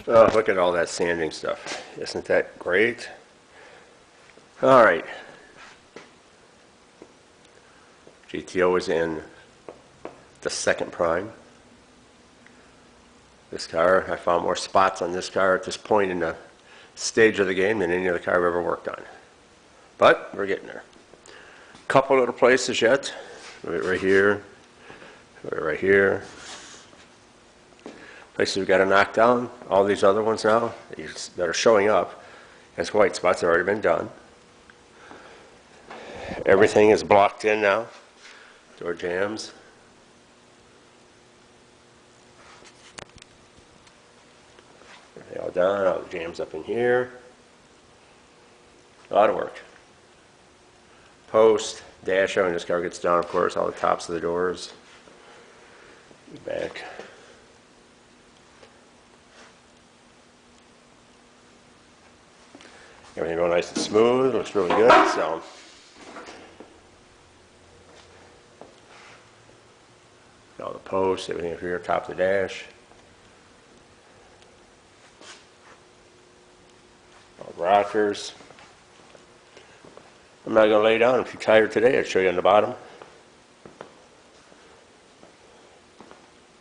Oh, look at all that sanding stuff. Isn't that great? All right. GTO is in the second prime. This car, I found more spots on this car at this point in the stage of the game than any other car I've ever worked on. But we're getting there. Couple little places yet. Right here. Right here. Places we've got to knock down. All these other ones now that are showing up as white spots have already been done. Everything is blocked in now. Door jambs. Everything all done. All the jams up in here. A lot of work. Post, dash when this car gets down, of course, all the tops of the doors. Back. Everything real nice and smooth, looks really good. So all the posts, everything up here, top of the dash. All the rockers. I'm not going to lay down. I'm too tired today. I'll show you on the bottom.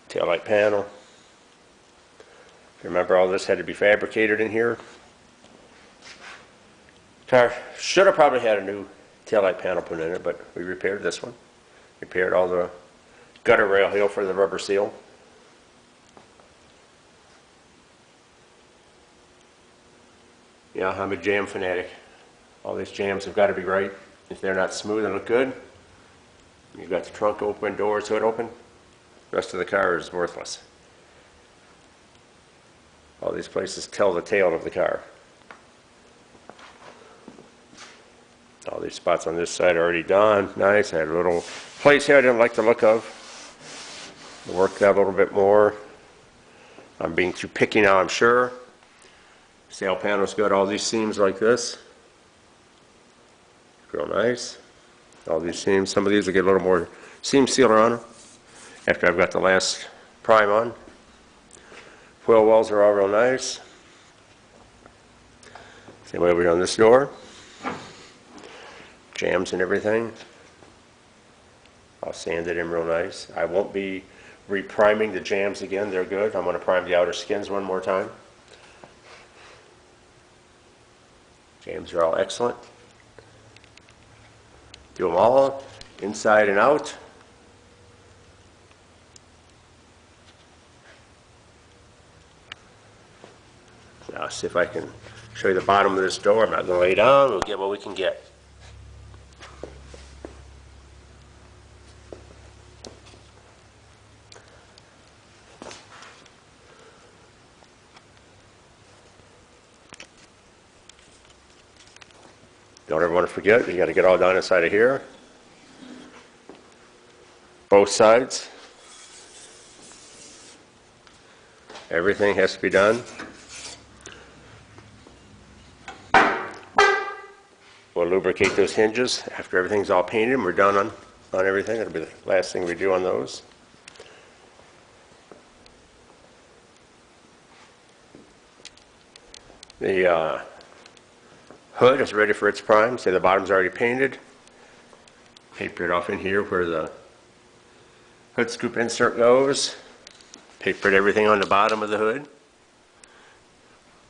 Taillight panel. If you remember, all this had to be fabricated in here. Car should have probably had a new taillight panel put in it, but we repaired this one. Repaired all the gutter rail heel for the rubber seal. Yeah, I'm a jam fanatic. All these jams have got to be right. If they're not smooth and look good, you've got the trunk open, doors, hood open, the rest of the car is worthless. All these places tell the tale of the car. All these spots on this side are already done. Nice. I had a little place here I didn't like the look of. Work that a little bit more. I'm being too picky now, I'm sure. Sail panel's good. All these seams like this. Real nice. All these seams. Some of these will get a little more seam sealer on them after I've got the last prime on. Wheel wells are all real nice. Same way over on this door. Jams and everything. I'll sand it in real nice. I won't be repriming the jams again. They're good. I'm going to prime the outer skins one more time. Jams are all excellent. Do them all, inside and out. Now see if I can show you the bottom of this door. I'm not going to lay down. We'll get what we can get. Don't ever want to forget, you got to get all done inside of here. Both sides. Everything has to be done. We'll lubricate those hinges after everything's all painted and we're done on everything. That'll be the last thing we do on those. The hood is ready for its prime. Say the bottom's already painted. Paper it off in here where the hood scoop insert goes. Papered everything on the bottom of the hood.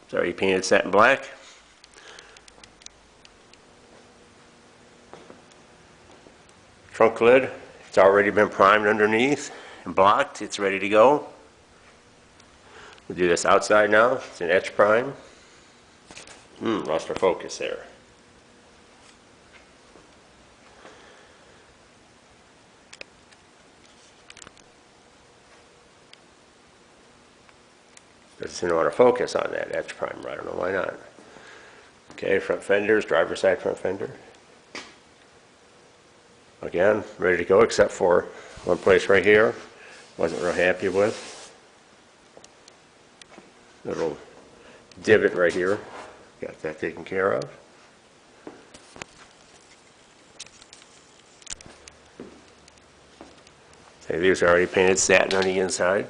It's already painted satin black. Trunk lid, it's already been primed underneath and blocked. It's ready to go. We'll do this outside now. It's an etch prime. Lost our focus there. Doesn't want to focus on that etch primer. I don't know why not. Okay, front fenders, driver's side front fender. Again, ready to go except for one place right here. Wasn't real happy with. Little divot right here. Got that taken care of. Okay, these are already painted satin on the inside.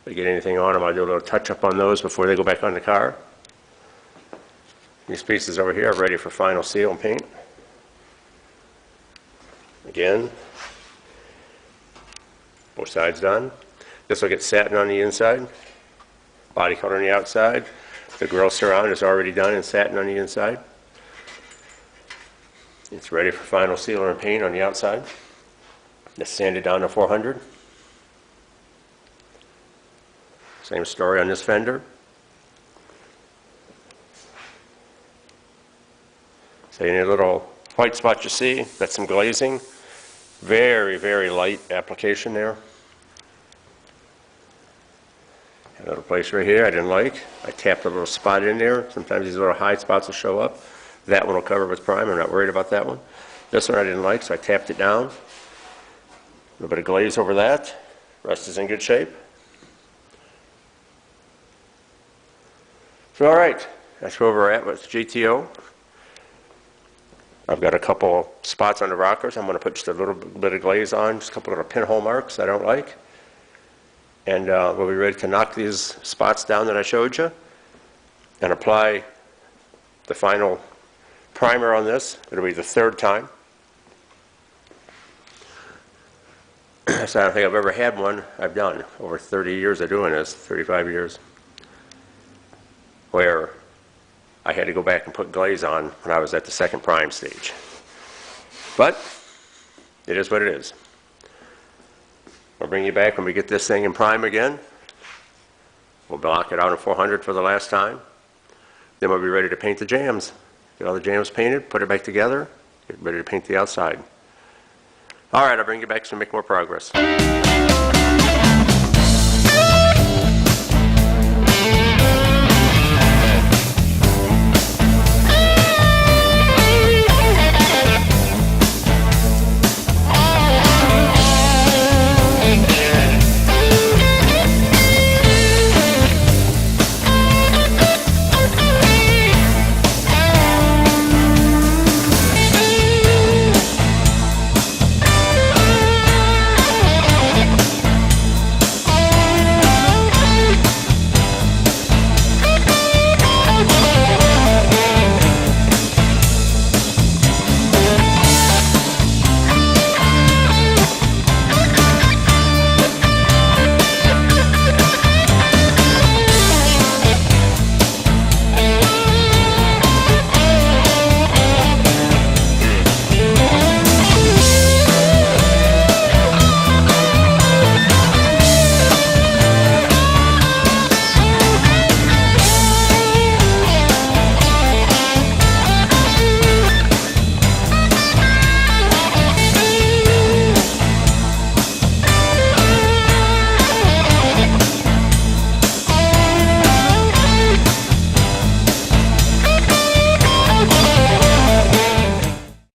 If I get anything on them, I'll do a little touch up on those before they go back on the car. These pieces over here are ready for final seal and paint. Again, both sides done. This will get satin on the inside, body color on the outside. The grill surround is already done and satin on the inside. It's ready for final sealer and paint on the outside. Just sanded down to 400. Same story on this fender. So any little white spots you see, that's some glazing. Very, very light application there. A little place right here I didn't like. I tapped a little spot in there. Sometimes these little high spots will show up. That one will cover with prime. I'm not worried about that one. This one I didn't like, so I tapped it down. A little bit of glaze over that. Rest is in good shape. So all right, that's where we're at with GTO. I've got a couple spots on the rockers. I'm going to put just a little bit of glaze on, just a couple little pinhole marks I don't like. And we'll be ready to knock these spots down that I showed you and apply the final primer on this. It'll be the third time. So I don't think I've ever had one I've done over 30 years of doing this, 35 years, where I had to go back and put glaze on when I was at the second prime stage. But it is what it is. I'll bring you back when we get this thing in prime again. We'll block it out in 400 for the last time. Then we'll be ready to paint the jams. Get all the jams painted, put it back together, get ready to paint the outside. All right, I'll bring you back so we make more progress.